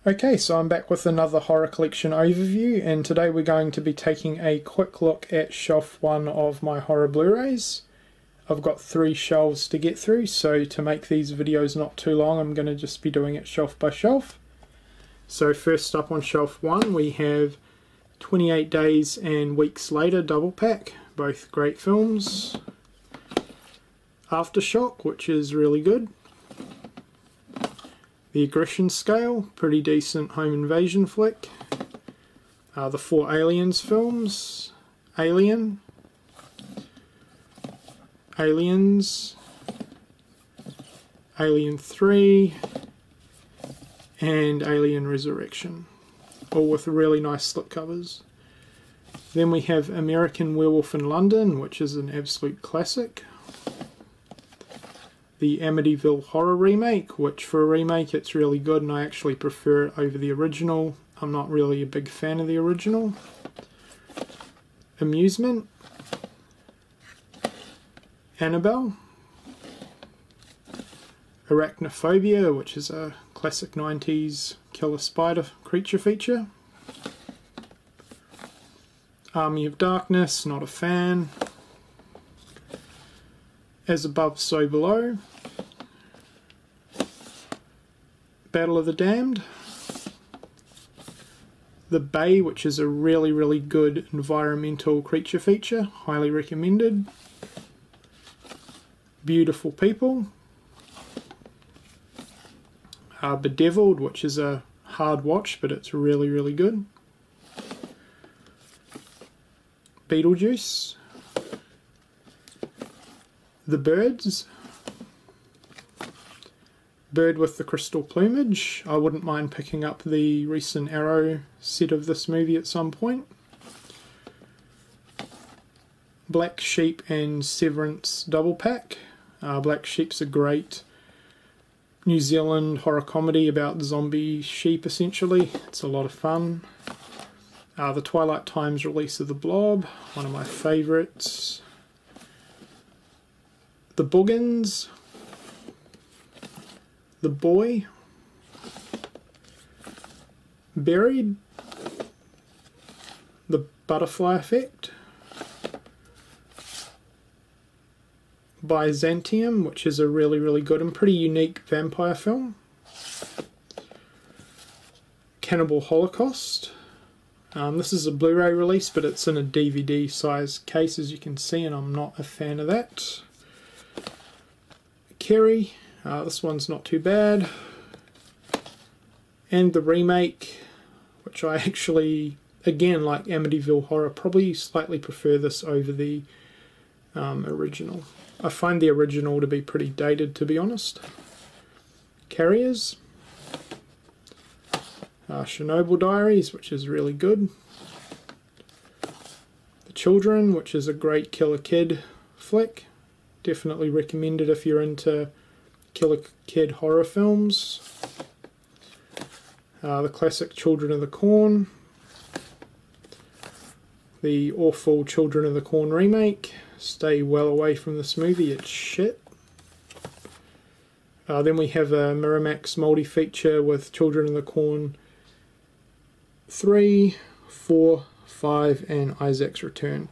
Okay, so I'm back with another horror collection overview, and today we're going to be taking a quick look at shelf 1 of my horror Blu-rays. I've got 3 shelves to get through, so to make these videos not too long, I'm going to just be doing it shelf by shelf. So first up on shelf 1 we have 28 Days and Weeks Later double pack, both great films. Aftershock, which is really good. The Aggression Scale, pretty decent home invasion flick. The 4 Aliens films, Alien, Aliens, Alien 3, and Alien Resurrection, all with really nice slipcovers. Then we have American Werewolf in London, which is an absolute classic. The Amityville Horror remake, which for a remake it's really good and I actually prefer it over the original. I'm not really a big fan of the original. Amusement, Annabelle, Arachnophobia, which is a classic 90s killer spider creature feature. Army of Darkness, not a fan. As Above, So Below. Battle of the Damned. The Bay, which is a really good environmental creature feature, highly recommended. Beautiful People. Bedeviled, which is a hard watch but it's really good. Beetlejuice. The Birds. Bird with the Crystal Plumage. I wouldn't mind picking up the recent Arrow set of this movie at some point. Black Sheep and Severance double pack. Black Sheep's a great New Zealand horror comedy about zombie sheep essentially. It's a lot of fun. The Twilight Times release of The Blob, one of my favourites. The Boogans, The Boy, Buried, The Butterfly Effect, Byzantium, which is a really good and pretty unique vampire film. Cannibal Holocaust. This is a Blu-ray release, but it's in a DVD size case as you can see, and I'm not a fan of that. Carrie, this one's not too bad. And the remake, which I actually, again like Amityville Horror, probably slightly prefer this over the original. I find the original to be pretty dated, to be honest. Carriers. Chernobyl Diaries, which is really good. The Children, which is a great killer kid flick. Definitely recommend it if you're into killer kid horror films. The classic Children of the Corn. The awful Children of the Corn remake. Stay well away from this movie, it's shit. Then we have a Miramax multi-feature with Children of the Corn 3, 4, 5 and Isaac's Return.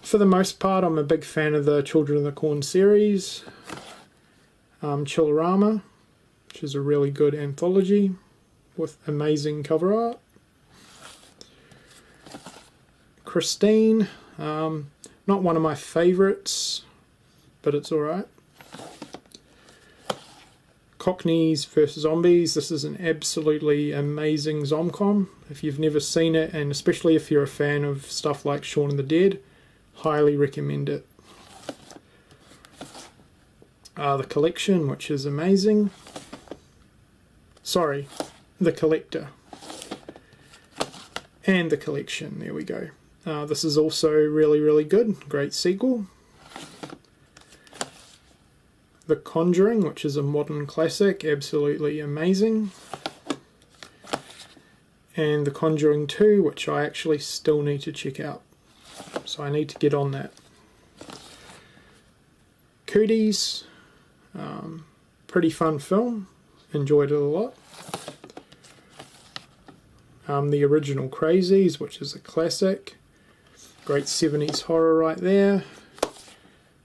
For the most part, I'm a big fan of the Children of the Corn series. Chillerama, which is a really good anthology with amazing cover art. Christine, not one of my favourites, but it's alright. Cockneys vs Zombies, this is an absolutely amazing zomcom. If you've never seen it, and especially if you're a fan of stuff like Shaun of the Dead, highly recommend it. The Collection, which is amazing. Sorry, The Collector. And The Collection, there we go. This is also really good, great sequel. The Conjuring, which is a modern classic, absolutely amazing. And The Conjuring 2, which I actually still need to check out. So I need to get on that. Cooties, pretty fun film, enjoyed it a lot. The original Crazies, which is a classic. Great 70s horror right there.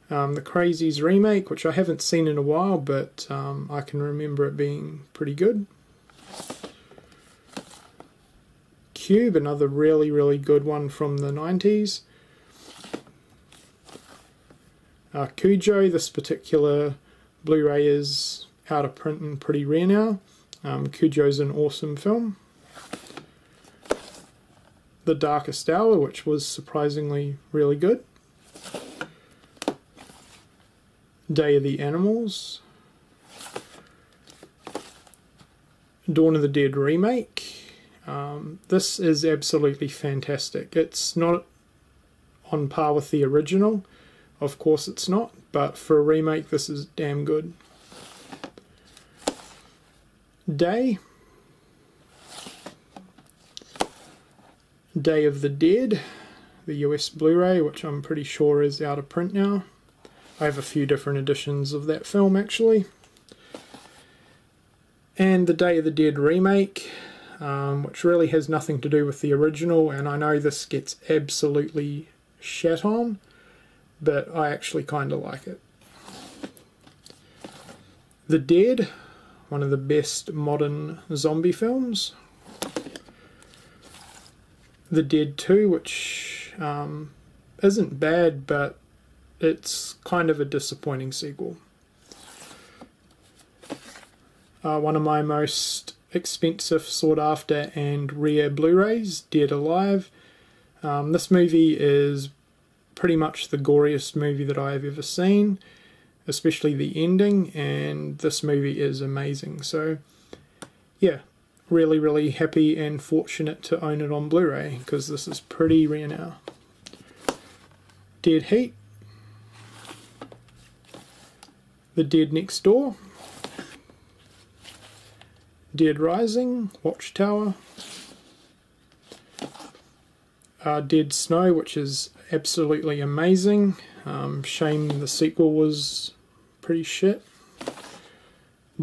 The Crazies remake, which I haven't seen in a while, but I can remember it being pretty good. Cube, another really, really good one from the 90s. Cujo, this particular Blu-ray is out of print and pretty rare now. Cujo's an awesome film. The Darkest Hour, which was surprisingly really good. Day of the Animals. Dawn of the Dead remake. This is absolutely fantastic. It's not on par with the original, of course it's not, but for a remake this is damn good. Day of the Dead, the US Blu-ray, which I'm pretty sure is out of print now. I have a few different editions of that film actually. And the Day of the Dead remake, which really has nothing to do with the original, and I know this gets absolutely shat on, but I actually kind of like it. The Dead, one of the best modern zombie films. The Dead 2, which isn't bad, but it's kind of a disappointing sequel. One of my most expensive, sought after and rare Blu-rays, Dead Alive. This movie is pretty much the goriest movie that I have ever seen, especially the ending, and this movie is amazing. So yeah, really, really happy and fortunate to own it on Blu-ray, because this is pretty rare now. Dead Heat. The Dead Next Door. Dead Rising, Watchtower. Dead Snow, which is absolutely amazing. Shame the sequel was pretty shit.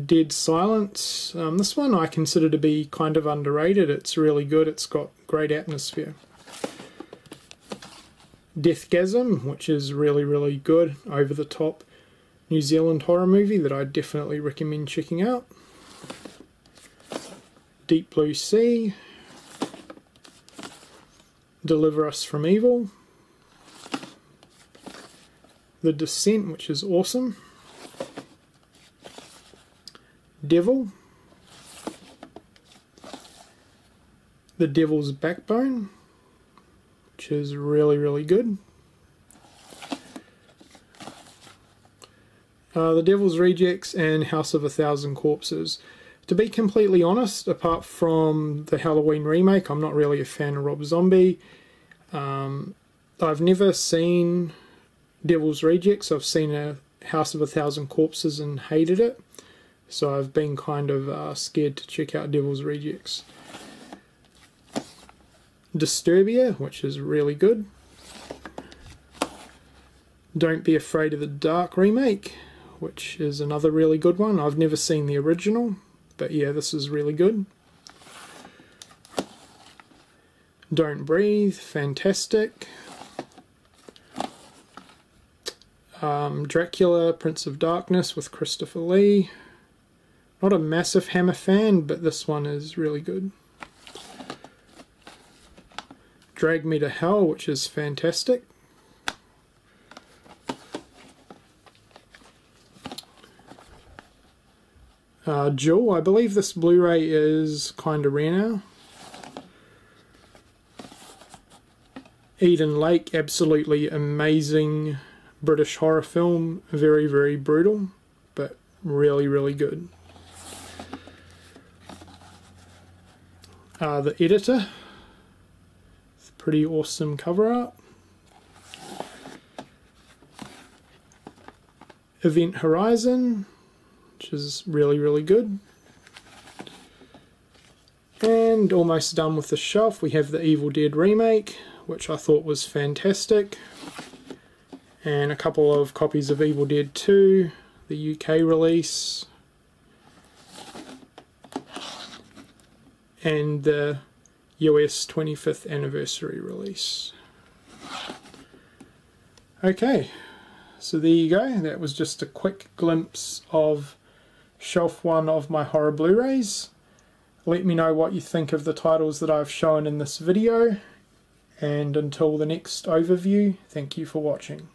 Dead Silence. This one I consider to be kind of underrated. It's really good. It's got great atmosphere. Deathgasm, which is really, really good, over the top New Zealand horror movie that I definitely recommend checking out. Deep Blue Sea. Deliver Us from Evil. The Descent, which is awesome. Devil. The Devil's Backbone, which is really, really good. The Devil's Rejects and House of a Thousand Corpses. To be completely honest, apart from the Halloween remake, I'm not really a fan of Rob Zombie. I've never seen Devil's Rejects. I've seen a House of a Thousand Corpses and hated it. So I've been kind of scared to check out Devil's Rejects. Disturbia, which is really good. Don't Be Afraid of the Dark remake, which is another really good one. I've never seen the original, but yeah, this is really good. Don't Breathe, fantastic. Dracula, Prince of Darkness with Christopher Lee. Not a massive Hammer fan, but this one is really good. Drag Me to Hell, which is fantastic. Jewel, I believe this Blu-ray is kind of rare now. Eden Lake, absolutely amazing British horror film. Very, very brutal, but really, really good. The Editor. It's pretty awesome cover art. Event Horizon, which is really, really good. And almost done with the shelf, we have the Evil Dead remake, which I thought was fantastic. And a couple of copies of Evil Dead 2, the UK release. And the US 25th anniversary release. Okay, so there you go. That was just a quick glimpse of Shelf 1 of my Horror Blu-rays. Let me know what you think of the titles that I've shown in this video, and until the next overview, thank you for watching.